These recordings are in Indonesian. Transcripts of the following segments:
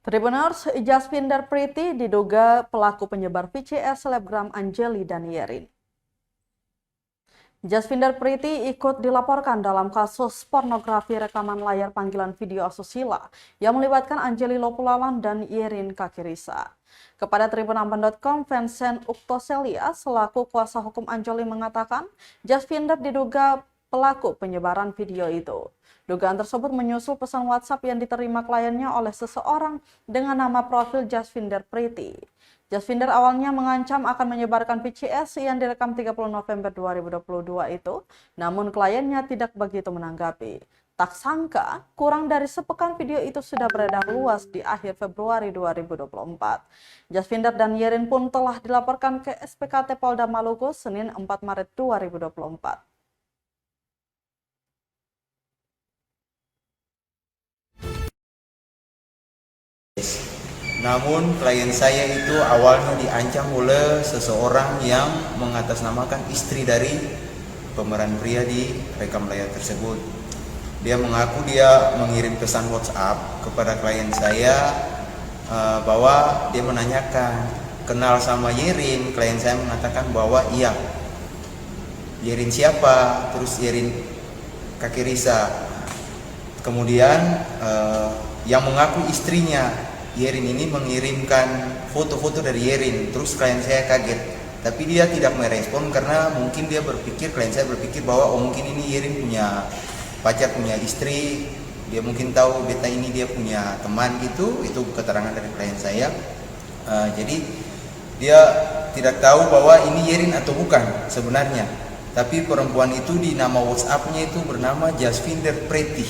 Tribuners, Jasvinder Priti diduga pelaku penyebar VCS selebgram Anjeli dan Yerin. Jasvinder Priti ikut dilaporkan dalam kasus pornografi rekaman layar panggilan video asusila yang melibatkan Anjeli Lopulalan dan Yerin Kakirisa. Kepada tribunamban.com, Vincent Uktoselia selaku kuasa hukum Anjeli mengatakan Jasvinder diduga pelaku penyebaran video itu. Dugaan tersebut menyusul pesan WhatsApp yang diterima kliennya oleh seseorang dengan nama profil Jasvinder Priti. Jasvinder awalnya mengancam akan menyebarkan VCS yang direkam 30 November 2022 itu, namun kliennya tidak begitu menanggapi. Tak sangka, kurang dari sepekan video itu sudah beredar luas di akhir Februari 2024. Jasvinder dan Yerin pun telah dilaporkan ke SPKT Polda Maluku Senin 4 Maret 2024. Namun klien saya itu awalnya diancam oleh seseorang yang mengatasnamakan istri dari pemeran pria di rekam layar tersebut. Dia mengaku dia mengirim pesan WhatsApp kepada klien saya bahwa dia menanyakan kenal sama Yerin. Klien saya mengatakan bahwa iya. Yerin siapa? Terus Yerin Kakirisa. Kemudian yang mengaku istrinya Yerin ini mengirimkan foto-foto dari Yerin. Terus klien saya kaget, tapi dia tidak merespon karena mungkin dia berpikir, klien saya berpikir bahwa mungkin ini Yerin punya pacar, punya istri, dia mungkin tahu beta ini dia punya teman gitu. Itu keterangan dari klien saya. Jadi dia tidak tahu bahwa ini Yerin atau bukan sebenarnya. Tapi perempuan itu di nama WhatsApp-nya itu bernama Jasvinder Priti,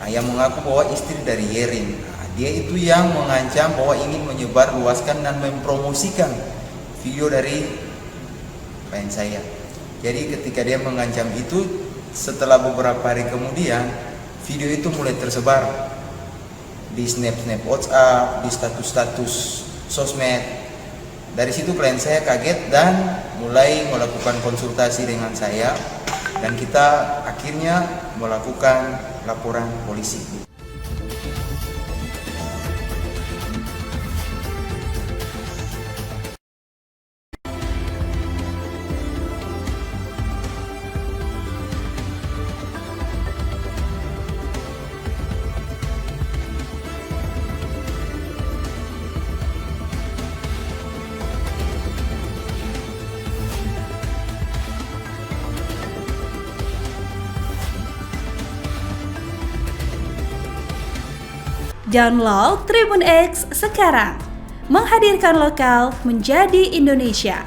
yang mengaku bahwa istri dari Yerin. Dia itu yang mengancam bahwa ingin menyebar luaskan dan mempromosikan video dari klien saya. Jadi ketika dia mengancam itu, setelah beberapa hari kemudian video itu mulai tersebar di snap-snap WhatsApp, di status-status sosmed. Dari situ klien saya kaget dan mulai melakukan konsultasi dengan saya, dan kita akhirnya melakukan laporan polisi. Download Tribun X sekarang, menghadirkan lokal menjadi Indonesia.